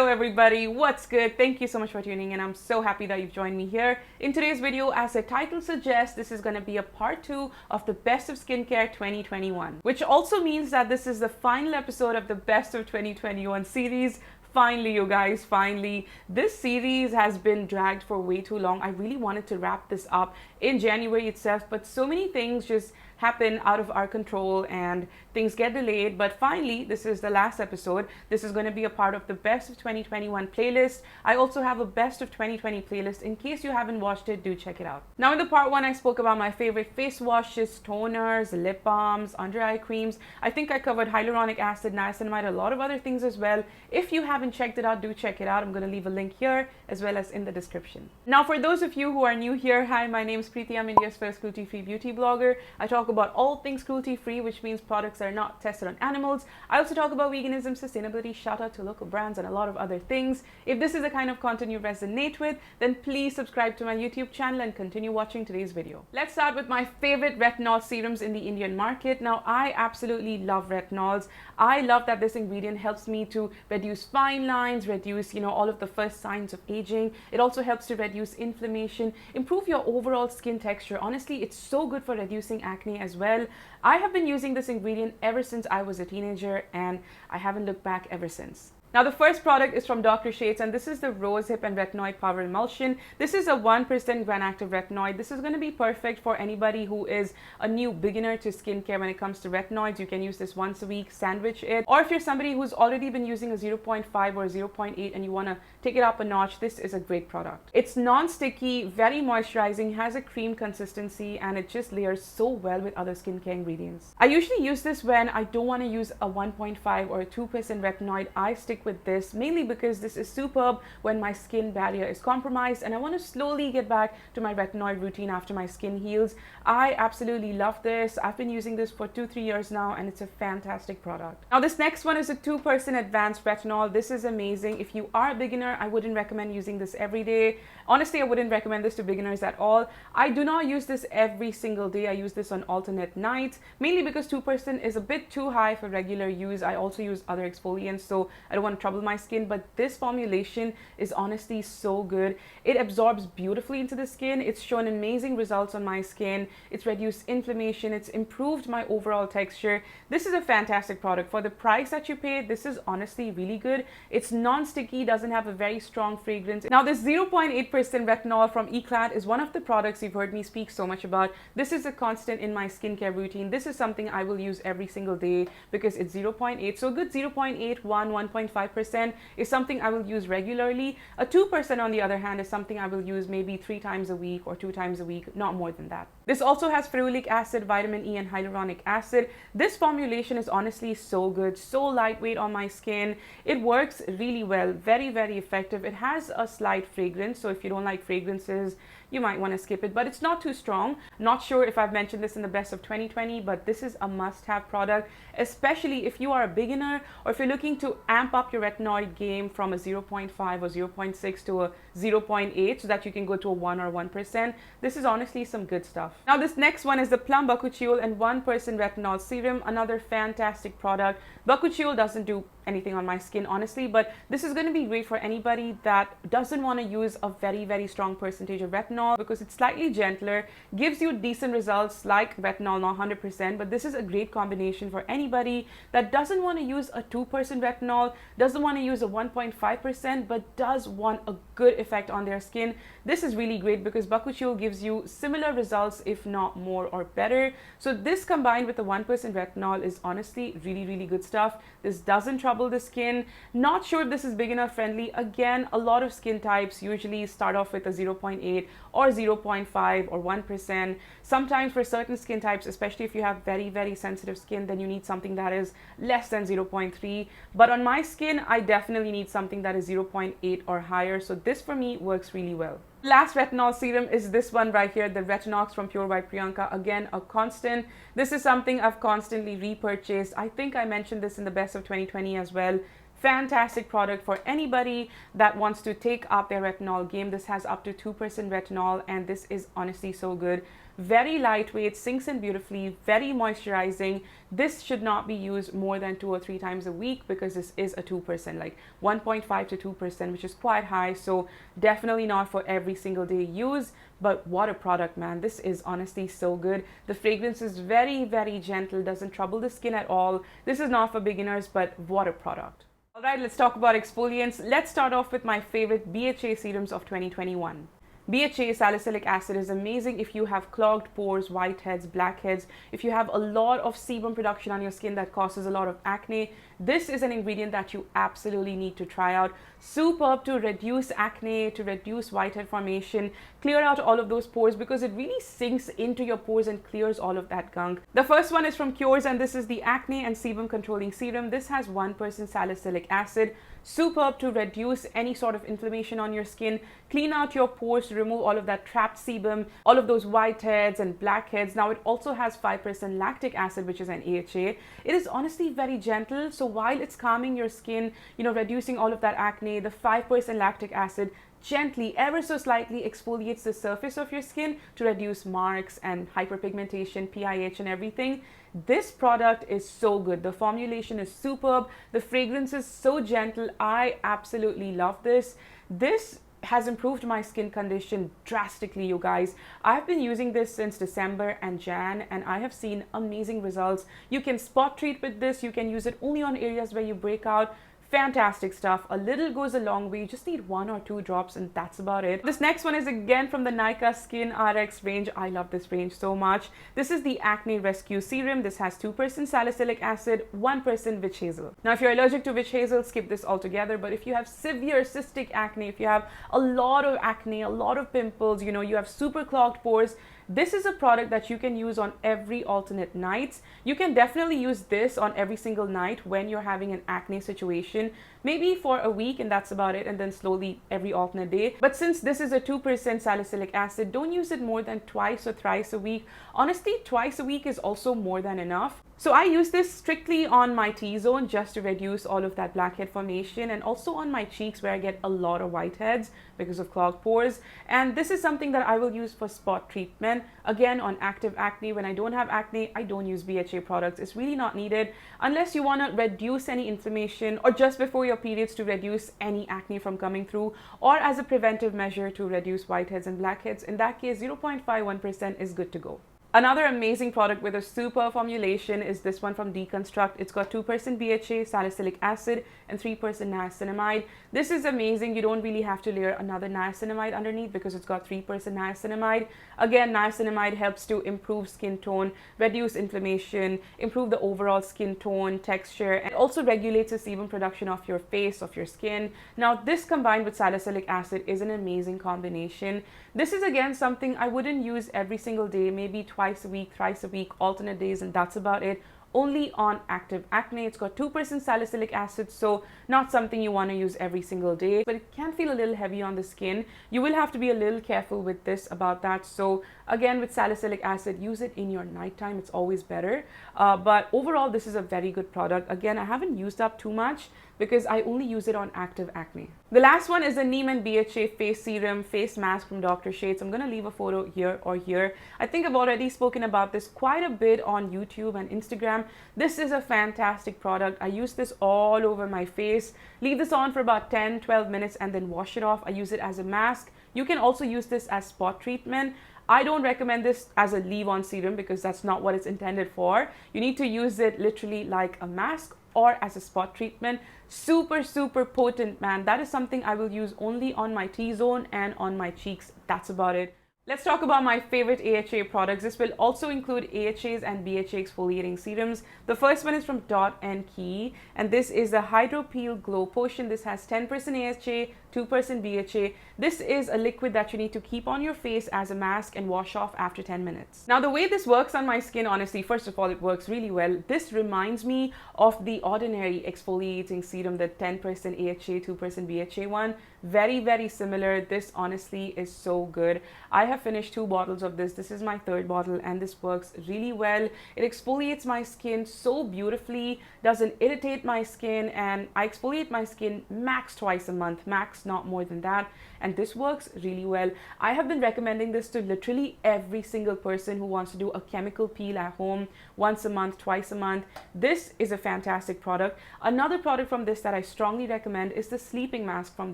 everybody, what's good? Thank you so much for tuning in. I'm so happy that you've joined me here. In today's video, as the title suggests, this is going to be a part 2 of the Best of Skincare 2021, which also means that this is the final episode of the Best of 2021 series. Finally, you guys, finally. This series has been dragged for way too long. I really wanted to wrap this up in January itself, but so many things just happen out of our control and things get delayed. But finally, this is the last episode. This is going to be a part of the Best of 2021 playlist. I also have a Best of 2020 playlist. In case you haven't watched it, do check it out. Now in the part 1, I spoke about my favorite face washes, toners, lip balms, under eye creams. I think I covered hyaluronic acid, niacinamide, a lot of other things as well. If you haven't checked it out, do check it out. I'm going to leave a link here as well as in the description. Now for those of you who are new here, hi, my name is Preiti. I'm India's first cruelty-free beauty blogger. I talk about all things cruelty-free, which means products that are not tested on animals. I also talk about veganism, sustainability, shout out to local brands, and a lot of other things. If this is the kind of content you resonate with, then please subscribe to my YouTube channel and continue watching today's video. Let's start with my favorite retinol serums in the Indian market. Now, I absolutely love retinols. I love that this ingredient helps me to reduce fine lines, reduce, all of the first signs of aging. It also helps to reduce inflammation, improve your overall skin texture. Honestly, it's so good for reducing acne as well. I have been using this ingredient ever since I was a teenager, and I haven't looked back ever since. Now the first product is from Dr. Shades, and this is the Rosehip and Retinoid Power Emulsion. This is a 1% gram-active retinoid. This is going to be perfect for anybody who is a new beginner to skincare when it comes to retinoids. You can use this once a week, sandwich it. Or if you're somebody who's already been using a 0.5 or a 0.8 and you want to take it up a notch, this is a great product. It's non-sticky, very moisturizing, has a cream consistency, and it just layers so well with other skincare ingredients. I usually use this when I don't want to use a 1.5 or a 2% retinoid. I stick with this mainly because this is superb when my skin barrier is compromised and I want to slowly get back to my retinoid routine after my skin heals. I absolutely love this. I've been using this for 2-3 years now, and it's a fantastic product. Now this next one is a 2% advanced retinol. This is amazing. If you are a beginner, I wouldn't recommend using this every day. Honestly, I wouldn't recommend this to beginners at all. I do not use this every single day. I use this on alternate nights, mainly because 2% is a bit too high for regular use. I also use other exfoliants, so I don't want to trouble my skin, but this formulation is honestly so good. It absorbs beautifully into the skin. It's shown amazing results on my skin. It's reduced inflammation. It's improved my overall texture. This is a fantastic product. For the price that you pay, this is honestly really good. It's non-sticky, doesn't have a very strong fragrance. Now this 0.8% retinol from Eclat is one of the products you've heard me speak so much about. This is a constant in my skincare routine. This is something I will use every single day because it's 0.8. So a good 0.8, 1.5% is something I will use regularly. A 2% on the other hand is something I will use maybe 3 times a week or 2 times a week, not more than that. This also has ferulic acid, vitamin E, and hyaluronic acid. This formulation is honestly so good, so lightweight on my skin. It works really well, very, very effective. It has a slight fragrance, so if you don't like fragrances, you might want to skip it, but it's not too strong. Not sure if I've mentioned this in the Best of 2020, but this is a must-have product, especially if you are a beginner or if you're looking to amp up your retinoid game from a 0.5 or 0.6 to a 0.8 so that you can go to a 1 or 1%. This is honestly some good stuff. Now this next one is the Plum Bakuchiol and 1% Retinol Serum, another fantastic product. Bakuchiol doesn't do anything on my skin honestly, but this is going to be great for anybody that doesn't want to use a very, very strong percentage of retinol because it's slightly gentler, gives you decent results like retinol, not 100%, but this is a great combination for anybody that doesn't want to use a 2% retinol, doesn't want to use a 1.5%, but does want a good effect on their skin. This is really great because Bakuchiol gives you similar results, if not more or better. So this combined with the 1% retinol is honestly really, really good stuff. This doesn't trouble the skin. Not sure if this is beginner friendly. Again, a lot of skin types usually start off with a 0.8 or 0.5 or 1%. Sometimes for certain skin types, especially if you have very, very sensitive skin, then you need something that is less than 0.3. But on my skin, I definitely need something that is 0.8 or higher. So this for me works really well. Last retinol serum is this one right here, the Retinox from Pure White Priyanka. Again, a constant. This is something I've constantly repurchased. I think I mentioned this in the Best of 2020 as well. Fantastic product for anybody that wants to take up their retinol game. This has up to 2% retinol, and this is honestly so good. Very lightweight, sinks in beautifully, very moisturizing. This should not be used more than 2 or 3 times a week because this is a 2%, like 1.5 to 2%, which is quite high. So definitely not for every single day use. But what a product, man. This is honestly so good. The fragrance is very, very gentle, doesn't trouble the skin at all. This is not for beginners, but what a product. All right, let's talk about exfoliants. Let's start off with my favorite BHA serums of 2021. BHA salicylic acid is amazing if you have clogged pores, whiteheads, blackheads, if you have a lot of sebum production on your skin that causes a lot of acne. This is an ingredient that you absolutely need to try out. Superb to reduce acne, to reduce whitehead formation, clear out all of those pores because it really sinks into your pores and clears all of that gunk. The first one is from Kures, and this is the Acne and Sebum Controlling Serum. This has 1% salicylic acid. Superb to reduce any sort of inflammation on your skin, clean out your pores to remove all of that trapped sebum, all of those whiteheads and blackheads. Now it also has 5% lactic acid, which is an AHA. It is honestly very gentle. So while it's calming your skin, reducing all of that acne, the 5% lactic acid gently, ever so slightly exfoliates the surface of your skin to reduce marks and hyperpigmentation, PIH and everything. This product is so good. The formulation is superb. The fragrance is so gentle. I absolutely love this. This has improved my skin condition drastically, you guys. I've been using this since December and Jan, and I have seen amazing results. You can spot treat with this. You can use it only on areas where you break out. Fantastic stuff. A little goes a long way. You just need 1 or 2 drops and that's about it. This next one is again from the Nykaa Skin RX range. I love this range so much. This is the Acne Rescue Serum. This has 2% salicylic acid, 1% witch hazel. Now, if you're allergic to witch hazel, skip this altogether. But if you have severe cystic acne, if you have a lot of acne, a lot of pimples, you have super clogged pores, this is a product that you can use on every alternate nights. You can definitely use this on every single night when you're having an acne situation, maybe for a week and that's about it, and then slowly every alternate day. But since this is a 2% salicylic acid, don't use it more than twice or thrice a week. Honestly, twice a week is also more than enough. So I use this strictly on my T-zone just to reduce all of that blackhead formation, and also on my cheeks where I get a lot of whiteheads because of clogged pores. And this is something that I will use for spot treatment. Again, on active acne, when I don't have acne, I don't use BHA products. It's really not needed unless you want to reduce any inflammation, or just before your periods to reduce any acne from coming through, or as a preventive measure to reduce whiteheads and blackheads. In that case, 0.51% is good to go. Another amazing product with a super formulation is this one from Deconstruct. It's got 2% BHA, salicylic acid, and 3% niacinamide. This is amazing. You don't really have to layer another niacinamide underneath because it's got 3% niacinamide. Again, niacinamide helps to improve skin tone, reduce inflammation, improve the overall skin tone, texture, and also regulates the sebum production of your face, of your skin. Now, this combined with salicylic acid is an amazing combination. This is again something I wouldn't use every single day, maybe twice a week, thrice a week, alternate days, and that's about it. Only on active acne. It's got 2% salicylic acid, so not something you want to use every single day, but it can feel a little heavy on the skin. You will have to be a little careful with this about that. So again, with salicylic acid, use it in your nighttime. It's always better. But overall, this is a very good product. Again, I haven't used up too much because I only use it on active acne. The last one is the Neem and BHA Face Serum Face Mask from Dr. Shades. I'm going to leave a photo here or here. I think I've already spoken about this quite a bit on YouTube and Instagram. This is a fantastic product. I use this all over my face. Leave this on for about 10-12 minutes and then wash it off. I use it as a mask. You can also use this as spot treatment. I don't recommend this as a leave-on serum because that's not what it's intended for. You need to use it literally like a mask or as a spot treatment. Super, super potent, man. That is something I will use only on my T-zone and on my cheeks. That's about it. Let's talk about my favorite AHA products. This will also include AHAs and BHA exfoliating serums. The first one is from Dot and Key, and this is the Hydro Peel Glow Potion. This has 10% AHA, 2% BHA. This is a liquid that you need to keep on your face as a mask and wash off after 10 minutes. Now, the way this works on my skin, honestly, first of all, it works really well. This reminds me of the ordinary exfoliating serum, the 10% AHA, 2% BHA one. Very, very similar. This honestly is so good. I have have finished 2 bottles of this. This is my 3rd bottle and this works really well. It exfoliates my skin so beautifully, doesn't irritate my skin, and I exfoliate my skin max twice a month, max, not more than that. And this works really well. I have been recommending this to literally every single person who wants to do a chemical peel at home once a month, twice a month. This is a fantastic product. Another product from this that I strongly recommend is the sleeping mask from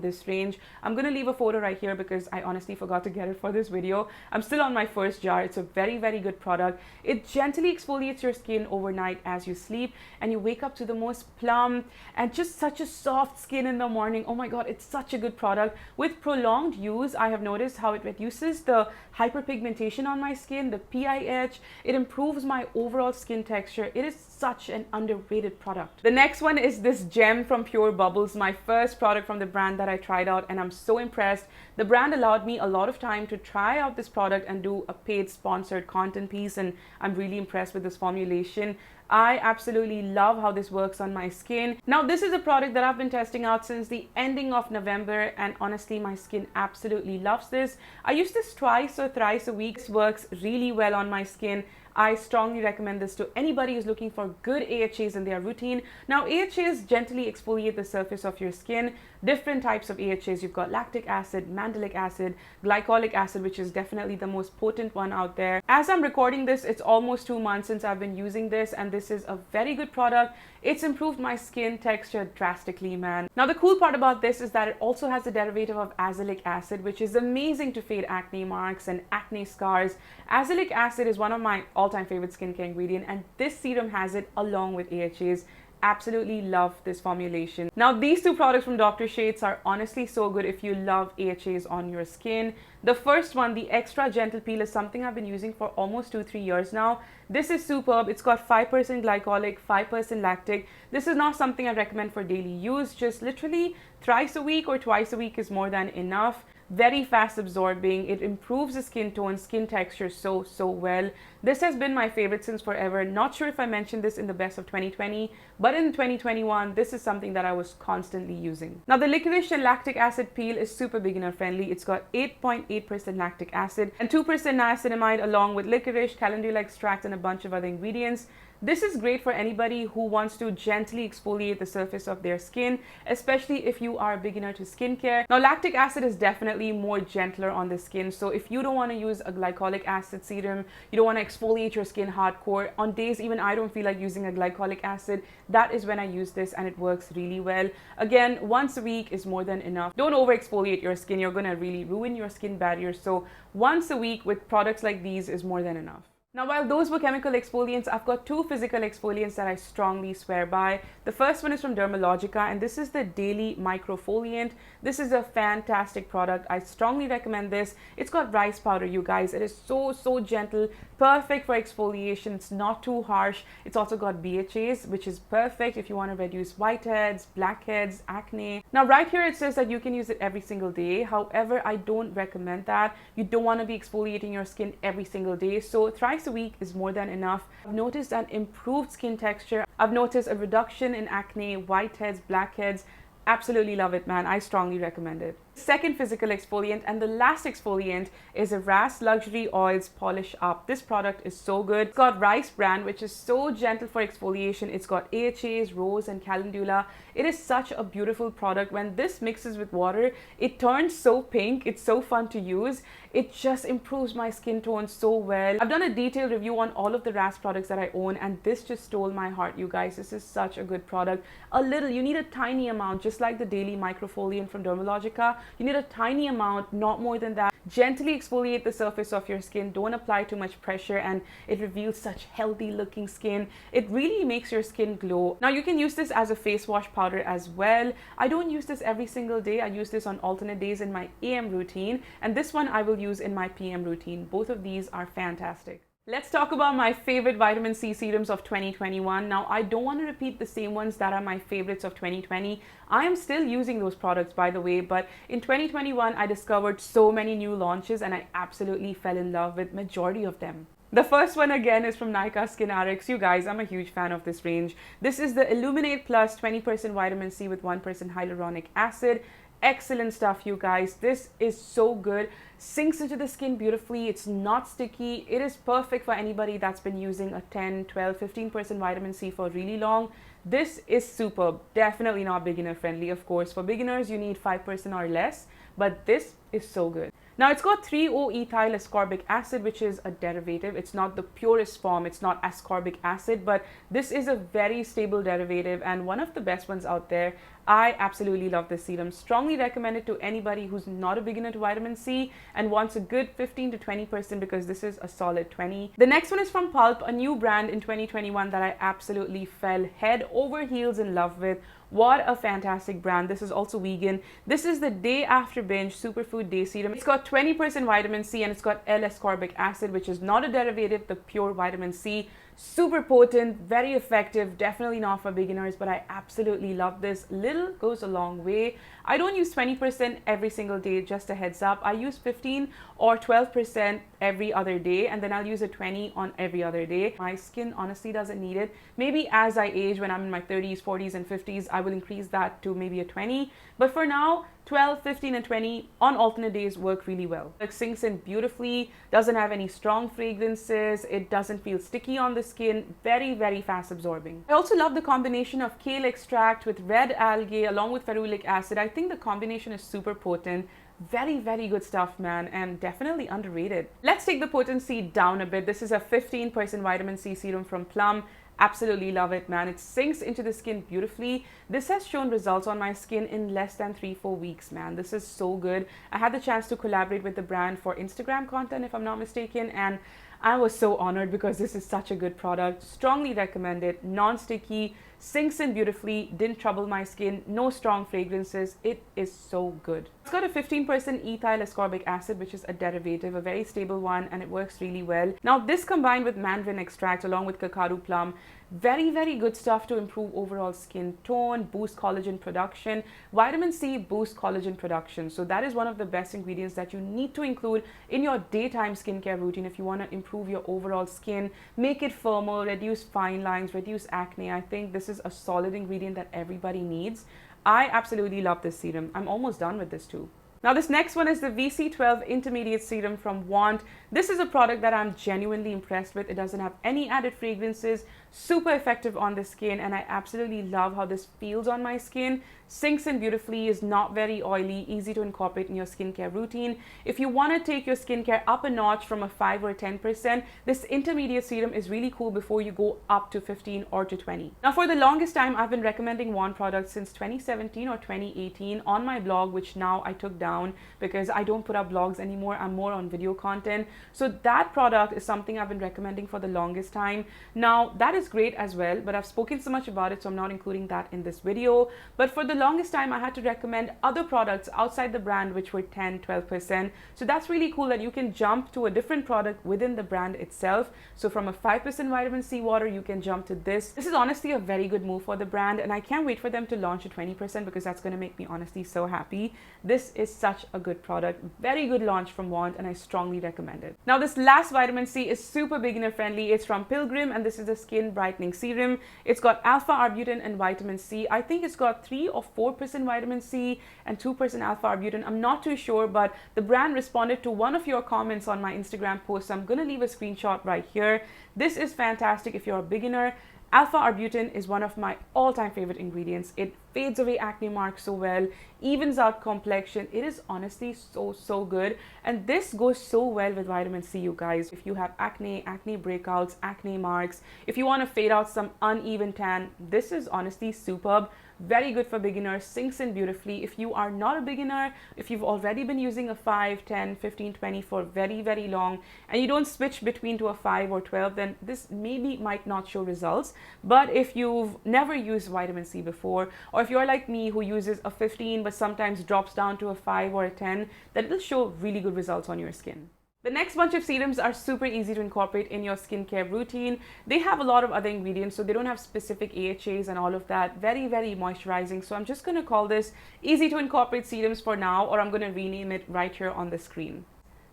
this range. I'm going to leave a photo right here because I honestly forgot to get it for this video. I'm still on my first jar. It's a very, very good product. It gently exfoliates your skin overnight as you sleep, and you wake up to the most plump and just such a soft skin in the morning. Oh my God, it's such a good product. With prolonged use, I have noticed how it reduces the hyperpigmentation on my skin, the PIH. It improves my overall skin texture. It is such an underrated product. The next one is this gem from Pure Bubbles, my first product from the brand that I tried out, and I'm so impressed. The brand allowed me a lot of time to try out this product and do a paid sponsored content piece, and I'm really impressed with this formulation. I absolutely love how this works on my skin. Now, this is a product that I've been testing out since the ending of November, and honestly, my skin absolutely loves this. I use this twice or thrice a week. This works really well on my skin. I strongly recommend this to anybody who's looking for good AHAs in their routine. Now, AHAs gently exfoliate the surface of your skin. Different types of AHAs. You've got lactic acid, mandelic acid, glycolic acid, which is definitely the most potent one out there. As I'm recording this, it's almost 2 months since I've been using this, and this is a very good product. It's improved my skin texture drastically, man. Now, the cool part about this is that it also has a derivative of azelaic acid, which is amazing to fade acne marks and acne scars. Azelaic acid is one of my all-time favorite skincare ingredient, and this serum has it along with AHAs. Absolutely love this formulation. Now, these 2 products from Dr. Sheth's are honestly so good if you love AHAs on your skin. The first one, the Extra Gentle Peel, is something I've been using for almost 2-3 years now. This is superb. It's got 5% glycolic, 5% lactic. This is not something I recommend for daily use. Just literally thrice a week or twice a week is more than enough. Very fast absorbing. It improves the skin tone, skin texture so well. This has been my favorite since forever. Not sure if I mentioned this in the best of 2020, but in 2021, this is something that I was constantly using. Now, the licorice and lactic acid peel is super beginner friendly. It's got 8.8% lactic acid and 2% niacinamide along with licorice, calendula extract, and a bunch of other ingredients. This is great for anybody who wants to gently exfoliate the surface of their skin, especially if you are a beginner to skincare. Now, lactic acid is definitely more gentler on the skin. So if you don't want to use a glycolic acid serum, you don't want to exfoliate your skin hardcore, on days even I don't feel like using a glycolic acid, that is when I use this, and it works really well. Again, once a week is more than enough. Don't over exfoliate your skin. You're going to really ruin your skin barrier. So once a week with products like these is more than enough. Now, while those were chemical exfoliants, I've got 2 physical exfoliants that I strongly swear by. The first one is from Dermalogica, and this is the Daily Microfoliant. This is a fantastic product. I strongly recommend this. It's got rice powder, you guys. It is so gentle, perfect for exfoliation. It's not too harsh. It's also got BHAs, which is perfect if you want to reduce whiteheads, blackheads, acne. Now, right here it says that you can use it every single day. However, I don't recommend that. You don't want to be exfoliating your skin every single day. So thrice a week is more than enough. I've noticed an improved skin texture. I've noticed a reduction in acne, whiteheads, blackheads. Absolutely love it, man. I strongly recommend it. Second physical exfoliant and the last exfoliant is a RAS Luxury Oils Polish Up. This product is so good. It's got rice bran, which is so gentle for exfoliation. It's got AHAs, rose, and calendula. It is such a beautiful product. When this mixes with water, it turns so pink. It's so fun to use. It just improves my skin tone so well. I've done a detailed review on all of the RAS products that I own, and this just stole my heart, you guys. This is such a good product. A little, you need a tiny amount, just like the Daily Microfoliant from Dermalogica. You need a tiny amount, not more than that. Gently exfoliate the surface of your skin. Don't apply too much pressure, and it reveals such healthy looking skin. It really makes your skin glow. Now, you can use this as a face wash powder as well. I don't use this every single day. I use this on alternate days in my AM routine, and this one I will use in my PM routine. Both of these are fantastic. Let's talk about my favorite vitamin C serums of 2021. Now, I don't want to repeat the same ones that are my favorites of 2020. I am still using those products, by the way, but in 2021, I discovered so many new launches and I absolutely fell in love with majority of them. The first one again is from Nykaa Skin RX. You guys, I'm a huge fan of this range. This is the Illuminate Plus 20% vitamin C with 1% hyaluronic acid. Excellent stuff, you guys. This is so good. Sinks into the skin beautifully. It's not sticky. It is perfect for anybody that's been using a 10, 12, 15% vitamin C for really long. This is superb. Definitely not beginner friendly, of course. For beginners, you need 5% or less, but this is so good. Now, it's got 3-O-ethyl ascorbic acid, which is a derivative. It's not the purest form. It's not ascorbic acid, but this is a very stable derivative and one of the best ones out there. I absolutely love this serum. Strongly recommend it to anybody who's not a beginner to vitamin C and wants a good 15 to 20% because this is a solid 20. The next one is from Pulp, a new brand in 2021 that I absolutely fell head over heels in love with. What a fantastic brand. This is also vegan. This is the Day After Binge Superfood Day Serum. It's got 20% vitamin C and it's got L-ascorbic acid, which is not a derivative, the pure vitamin C. Super potent, very effective, definitely not for beginners, but I absolutely love this. Little goes a long way. I don't use 20% every single day, just a heads up. I use 15 or 12% every other day, and then I'll use a 20 on every other day. My skin honestly doesn't need it. Maybe as I age, when I'm in my 30s, 40s, and 50s, I will increase that to maybe a 20. But for now, 12, 15, and 20 on alternate days work really well. It sinks in beautifully, doesn't have any strong fragrances, it doesn't feel sticky on the skin, very, very fast absorbing. I also love the combination of kale extract with red algae along with ferulic acid. I think the combination is super potent. Very, very good stuff, man, and definitely underrated. Let's take the potency down a bit. This is a 15% vitamin C serum from Plum. Absolutely love it, man. It sinks into the skin beautifully. This has shown results on my skin in less than 3-4 weeks, man. This is so good. I had the chance to collaborate with the brand for Instagram content, if I'm not mistaken, and I was so honored because this is such a good product. Strongly recommend it. Non-sticky, sinks in beautifully, didn't trouble my skin, no strong fragrances. It is so good. It's got a 15% ethyl ascorbic acid, which is a derivative, a very stable one, and it works really well. Now, this combined with mandarin extract along with cacao plum, very, very good stuff to improve overall skin tone, boost collagen production. Vitamin C boosts collagen production. So that is one of the best ingredients that you need to include in your daytime skincare routine if you want to improve your overall skin, make it firmer, reduce fine lines, reduce acne. I think this is a solid ingredient that everybody needs. I absolutely love this serum. I'm almost done with this too. Now, this next one is the VC12 Intermediate Serum from Want. This is a product that I'm genuinely impressed with. It doesn't have any added fragrances, super effective on the skin, and I absolutely love how this feels on my skin. Sinks in beautifully, is not very oily, easy to incorporate in your skincare routine. If you want to take your skincare up a notch from a 5 or 10%, this intermediate serum is really cool before you go up to 15 or to 20. Now, for the longest time, I've been recommending Want products since 2017 or 2018 on my blog, which now I took down because I don't put up blogs anymore. I'm more on video content. So that product is something I've been recommending for the longest time. Now, that is great as well, but I've spoken so much about it, so I'm not including that in this video. But for the longest time, I had to recommend other products outside the brand which were 10, 12%. So that's really cool that you can jump to a different product within the brand itself. So from a 5% vitamin C water, you can jump to this. This is honestly a very good move for the brand, and I can't wait for them to launch a 20% because that's going to make me honestly so happy. This is such a good product, very good launch from Want, and I strongly recommend it. Now, this last vitamin C is super beginner friendly. It's from Pilgrim, and this is a skin brightening serum. It's got alpha arbutin and vitamin C. I think it's got 3 or 4% vitamin C and 2% alpha arbutin. I'm not too sure, but the brand responded to one of your comments on my Instagram post, so I'm going to leave a screenshot right here. This is fantastic if you're a beginner. Alpha arbutin is one of my all-time favorite ingredients. It fades away acne marks so well, evens out complexion. It is honestly so good, and this goes so well with vitamin C, you guys. If you have acne breakouts, acne marks, if you want to fade out some uneven tan, this is honestly superb. Very good for beginners, sinks in beautifully. If you are not a beginner, if you've already been using a 5, 10, 15, 20 for very long, and you don't switch between to a 5 or 12, then this maybe might not show results. But if you've never used vitamin C before, or if you're like me who uses a 15 but sometimes drops down to a 5 or a 10, then it'll show really good results on your skin. The next bunch of serums are super easy to incorporate in your skincare routine. They have a lot of other ingredients, so they don't have specific AHAs and all of that. Very moisturizing. So I'm just going to call this easy to incorporate serums for now, or I'm going to rename it right here on the screen.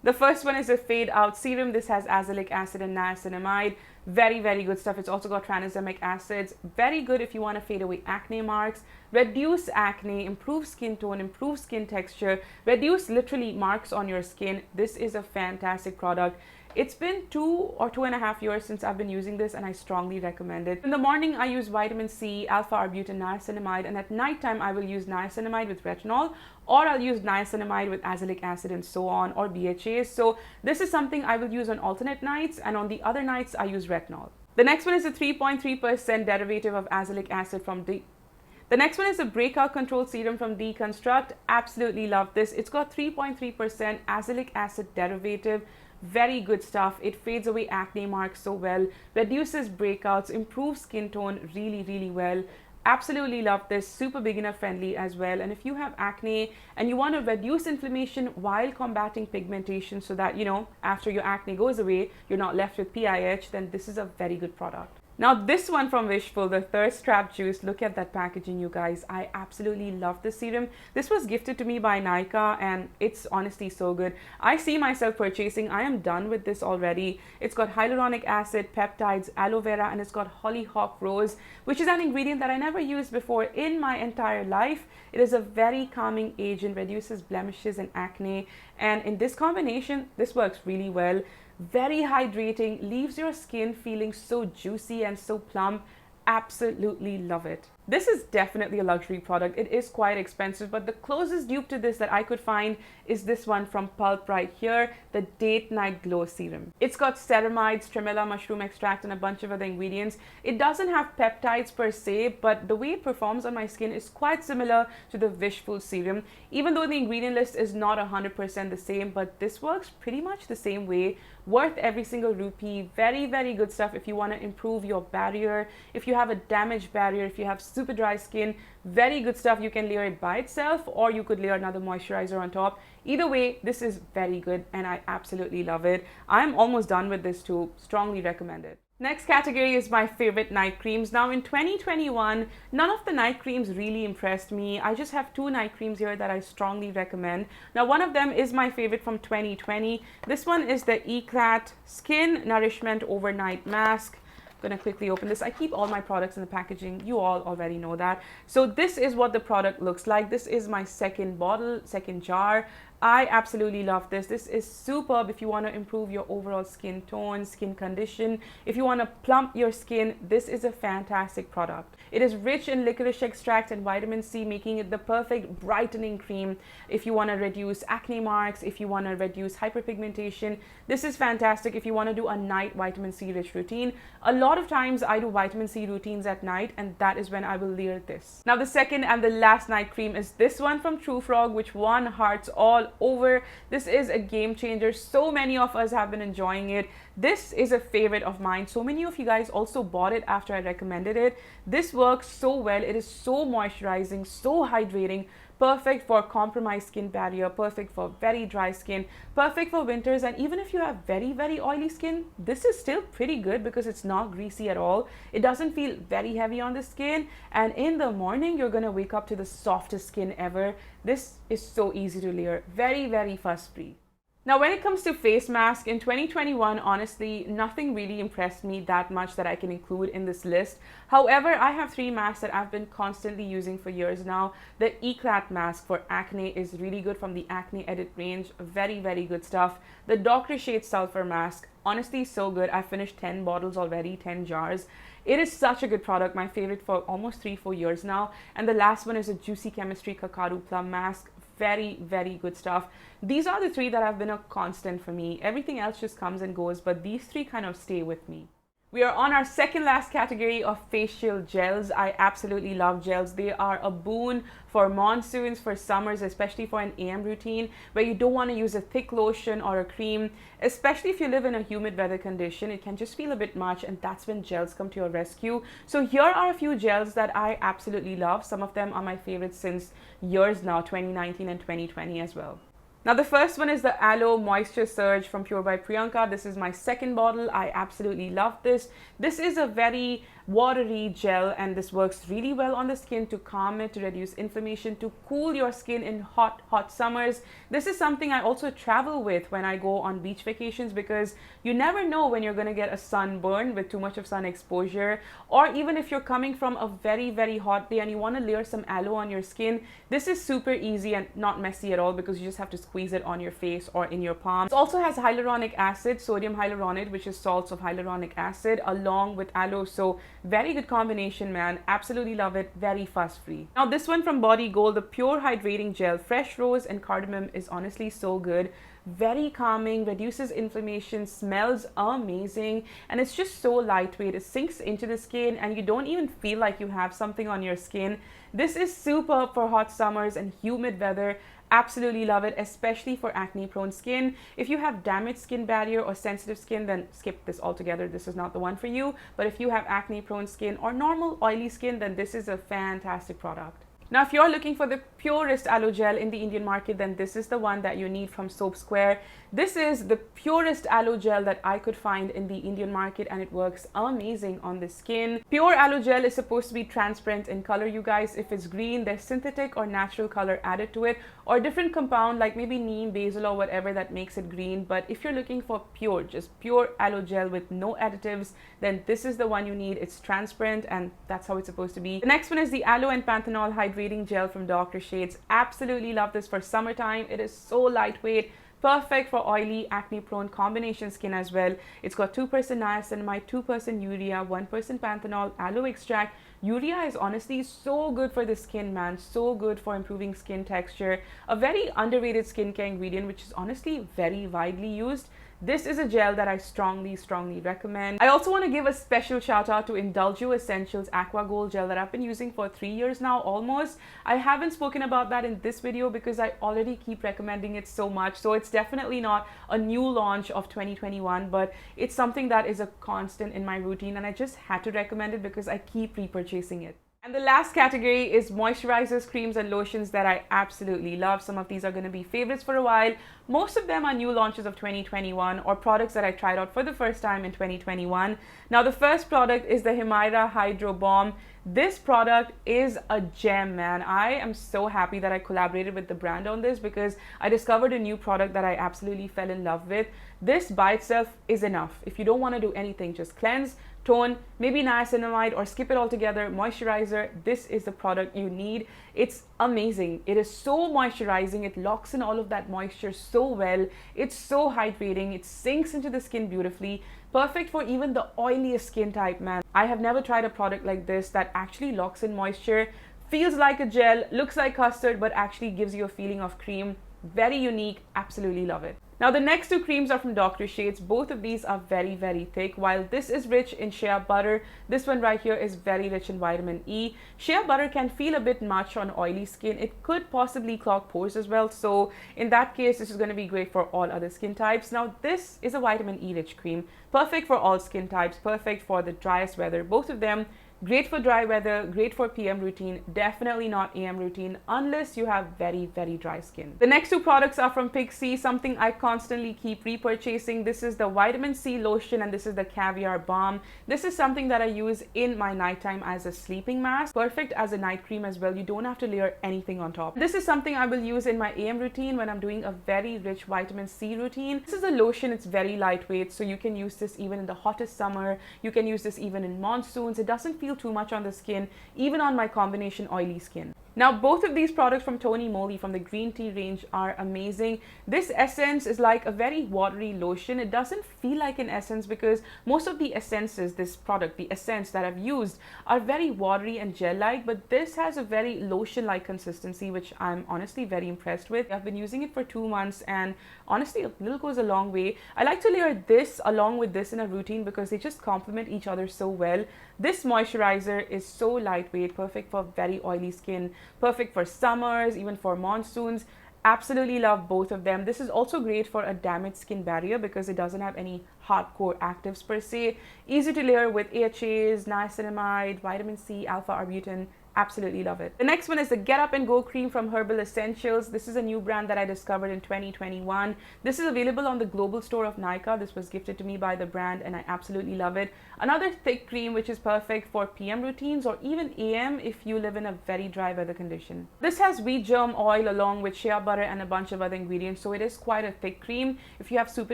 The first one is a fade out serum. This has azelaic acid and niacinamide. Very, very good stuff. It's also got tranexamic acids. Very good if you want to fade away acne marks, reduce acne, improve skin tone, improve skin texture, reduce literally marks on your skin. This is a fantastic product. It's been 2 or 2.5 years since I've been using this, and I strongly recommend it. In the morning, I use vitamin C, alpha-arbutin, niacinamide, and at nighttime, I will use niacinamide with retinol, or I'll use niacinamide with azelaic acid and so on, or BHA. So this is something I will use on alternate nights, and on the other nights, I use retinol. The next one is a 3.3% derivative of azelaic acid from The next one is a breakout control serum from Deconstruct. Absolutely love this. It's got 3.3% azelaic acid derivative. Very good stuff. It fades away acne marks so well, reduces breakouts, improves skin tone really well. Absolutely love this. Super beginner friendly as well. And if you have acne and you want to reduce inflammation while combating pigmentation so that, you know, after your acne goes away, you're not left with PIH, then this is a very good product. Now this one from Wishful, the Thirst Trap Juice, look at that packaging, you guys. I absolutely love this serum. This was gifted to me by Nika and it's honestly so good. I see myself purchasing. I am done with this already. It's got hyaluronic acid, peptides, aloe vera, and it's got hollyhock rose, which is an ingredient that I never used before in my entire life. It is a very calming agent, reduces blemishes and acne, and in this combination, this works really well. Very hydrating, leaves your skin feeling so juicy and so plump. Absolutely love it. This is definitely a luxury product. It is quite expensive, but the closest dupe to this that I could find is this one from Pulp right here, the Date Night Glow Serum. It's got ceramides, tremella mushroom extract, and a bunch of other ingredients. It doesn't have peptides per se, but the way it performs on my skin is quite similar to the Wishful serum, even though the ingredient list is not 100% the same, but this works pretty much the same way. Worth every single rupee. Very good stuff if you want to improve your barrier, if you have a damaged barrier, if you have super dry skin. Very good stuff. You can layer it by itself or you could layer another moisturizer on top. Either way, this is very good and I absolutely love it. I'm almost done with this too. Strongly recommend it. Next category is my favorite night creams. Now in 2021, none of the night creams really impressed me. I just have 2 night creams here that I strongly recommend. Now one of them is my favorite from 2020. This one is the Eclat Skin Nourishment Overnight Mask. I'm gonna quickly open this. I keep all my products in the packaging. You all already know that. So this is what the product looks like. This is my second bottle, second jar. I absolutely love this. This is superb if you want to improve your overall skin tone, skin condition. If you want to plump your skin, this is a fantastic product. It is rich in licorice extract and vitamin C, making it the perfect brightening cream if you want to reduce acne marks, if you want to reduce hyperpigmentation. This is fantastic if you want to do a night vitamin C rich routine. A lot of times I do vitamin C routines at night, and that is when I will layer this. Now the second and the last night cream is this one from True Frog, which won hearts all over. This is a game changer. So many of us have been enjoying it. This is a favorite of mine. So many of you guys also bought it after I recommended it. This works so well. It is so moisturizing, so hydrating, perfect for compromised skin barrier, perfect for very dry skin, perfect for winters. And even if you have very oily skin, this is still pretty good because it's not greasy at all. It doesn't feel very heavy on the skin, and in the morning you're gonna wake up to the softest skin ever. This is so easy to layer, very fuss free. Now, when it comes to face mask in 2021, honestly, nothing really impressed me that much that I can include in this list. However, I have 3 masks that I've been constantly using for years now. The Eclat mask for acne is really good from the Acne Edit range. Very good stuff. The Dr. Shade Sulfur mask, honestly so good. I finished 10 bottles already, 10 jars. It is such a good product, my favorite for almost 3-4 years now. And the last one is a Juicy Chemistry Cacao Plum mask. Very good stuff. These are the 3 that have been a constant for me. Everything else just comes and goes, but these 3 kind of stay with me. We are on our second last category of facial gels. I absolutely love gels. They are a boon for monsoons, for summers, especially for an AM routine where you don't want to use a thick lotion or a cream, especially if you live in a humid weather condition. It can just feel a bit much, and that's when gels come to your rescue. So here are a few gels that I absolutely love. Some of them are my favorites since years now, 2019 and 2020 as well. Now the first one is the Aloe Moisture Surge from Pure by Priyanka. This is my second bottle. I absolutely love this. This is a very watery gel, and this works really well on the skin to calm it, to reduce inflammation, to cool your skin in hot summers. This is something I also travel with when I go on beach vacations, because you never know when you're going to get a sunburn with too much of sun exposure, or even if you're coming from a very hot day and you want to layer some aloe on your skin. This is super easy and not messy at all, because you just have to squeeze it on your face or in your palm. It also has hyaluronic acid, sodium hyaluronate, which is salts of hyaluronic acid, along with aloe. So very good combination, man. Absolutely love it. Very fuss free. Now this one from Body Gold, the pure hydrating gel, fresh rose and cardamom, is honestly so good. Very calming, reduces inflammation, smells amazing, and it's just so lightweight. It sinks into the skin and you don't even feel like you have something on your skin. This is superb for hot summers and humid weather. Absolutely love it, especially for acne prone skin. If you have damaged skin barrier or sensitive skin, then skip this altogether. This is not the one for you. But if you have acne prone skin or normal oily skin, then this is a fantastic product. Now, if you're looking for the purest aloe gel in the Indian market, then this is the one that you need from Soap Square. This is the purest aloe gel that I could find in the Indian market, and it works amazing on the skin. Pure aloe gel is supposed to be transparent in color, you guys. If it's green, there's synthetic or natural color added to it, or different compound like maybe neem, basil, or whatever that makes it green. But if you're looking for pure, just pure aloe gel with no additives, then this is the one you need. It's transparent and that's how it's supposed to be. The next one is the Aloe and Panthenol Hydrating Gel from Dr. Shades. Absolutely love this for summertime. It is so lightweight, perfect for oily, acne prone combination skin as well. It's got 2% niacinamide, 2% urea, 1% panthenol, aloe extract. Urea is honestly so good for the skin, man. So good for improving skin texture. A very underrated skincare ingredient, which is honestly very widely used. This is a gel that I strongly recommend. I also want to give a special shout out to Indulge You Essentials Aqua Gold Gel that I've been using for 3 years now almost. I haven't spoken about that in this video because I already keep recommending it so much. So it's definitely not a new launch of 2021, but it's something that is a constant in my routine, and I just had to recommend it because I keep repurchasing it. And the last category is moisturizers, creams, and lotions that I absolutely love. Some of these are going to be favorites for a while. Most of them are new launches of 2021 or products that I tried out for the first time in 2021. Now, the first product is the Himaira Hydro Balm. This product is a gem, man. I am so happy that I collaborated with the brand on this because I discovered a new product that I absolutely fell in love with. This by itself is enough. If you don't want to do anything, just cleanse, tone, maybe niacinamide, or skip it altogether, moisturizer, this is the product you need. It's amazing. It is so moisturizing. It locks in all of that moisture so well. It's so hydrating. It sinks into the skin beautifully. Perfect for even the oiliest skin type, man. I have never tried a product like this that actually locks in moisture, feels like a gel, looks like custard, but actually gives you a feeling of cream. Very unique. Absolutely love it. Now, the next two creams are from Dr. Shades. Both of these are very thick. While this is rich in shea butter, this one right here is very rich in vitamin E. Shea butter can feel a bit much on oily skin. It could possibly clog pores as well. So in that case, this is going to be great for all other skin types. Now, this is a vitamin E rich cream. Perfect for all skin types. Perfect for the driest weather. Both of them great for dry weather, great for PM routine, definitely not AM routine unless you have very dry skin. The next two products are from Vit C, something I constantly keep repurchasing. This is the vitamin C lotion and this is the caviar balm. This is something that I use in my nighttime as a sleeping mask. Perfect as a night cream as well. You don't have to layer anything on top. This is something I will use in my AM routine when I'm doing a very rich vitamin C routine. This is a lotion. It's very lightweight, so you can use this even in the hottest summer. You can use this even in monsoons. It doesn't feel too much on the skin, even on my combination oily skin. Now, both of these products from Tony Moly from the green tea range are amazing. This essence is like a very watery lotion. It doesn't feel like an essence because most of the essences, this product, the essence that I've used are very watery and gel-like, but this has a very lotion-like consistency, which I'm honestly very impressed with. I've been using it for 2 months and honestly, a little goes a long way. I like to layer this along with this in a routine because they just complement each other so well. This moisturizer is so lightweight, perfect for very oily skin, perfect for summers, even for monsoons. Absolutely love both of them. This is also great for a damaged skin barrier because it doesn't have any hardcore actives per se. Easy to layer with AHAs, niacinamide, vitamin C, alpha arbutin. Absolutely love it. The next one is the Get Up and Go cream from Herbal Essentials. This is a new brand that I discovered in 2021. This is available on the global store of Nykaa. This was gifted to me by the brand and I absolutely love it. Another thick cream which is perfect for PM routines or even AM if you live in a very dry weather condition. This has wheat germ oil along with shea butter and a bunch of other ingredients, so it is quite a thick cream. If you have super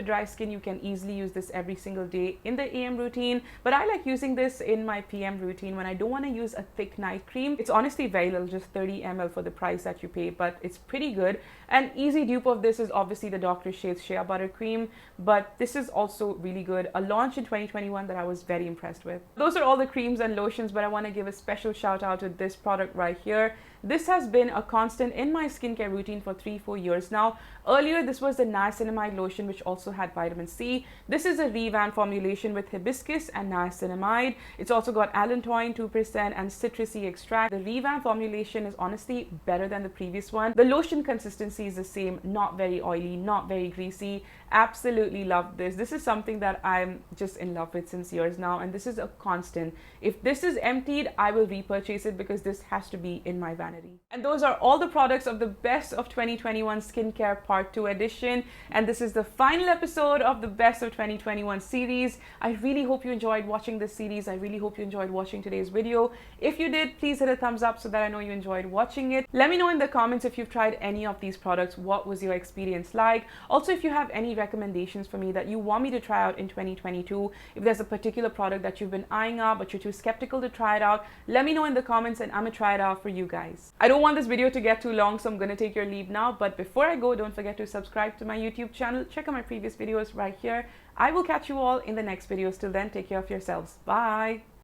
dry skin, you can easily use this every single day in the AM routine, but I like using this in my PM routine when I don't want to use a thick night cream. It's honestly very little, just 30 ml for the price that you pay, but it's pretty good. An easy dupe of this is obviously the Dr. Sheth's shea butter cream, but this is also really good. A launch in 2021 that I was very impressed with. Those are all the creams and lotions, but I want to give a special shout out to this product right here. This has been a constant in my skincare routine for 3-4 years now. Earlier, this was the niacinamide lotion, which also had vitamin C. This is a revamped formulation with hibiscus and niacinamide. It's also got allantoin 2% and citrusy extract. The revamped formulation is honestly better than the previous one. The lotion consistency is the same, not very oily, not very greasy. Absolutely love this. This is something that I'm just in love with since years now, and this is a constant. If this is emptied, I will repurchase it because this has to be in my vanity. And those are all the products of the best of 2021 skincare part 2 edition, and this is the final episode of the best of 2021 series. I really hope you enjoyed watching this series. I really hope you enjoyed watching today's video. If you did, please hit a thumbs up so that I know you enjoyed watching it. Let me know in the comments if you've tried any of these products. What was your experience like? Also, if you have any recommendations for me that you want me to try out in 2022, if there's a particular product that you've been eyeing up but you're too skeptical to try it out, let me know in the comments and I'm gonna try it out for you guys. I don't want this video to get too long, so I'm gonna take your leave now, but before I go, don't forget to subscribe to my YouTube channel. Check out my previous videos right here. I will catch you all in the next videos. Till then, take care of yourselves. Bye.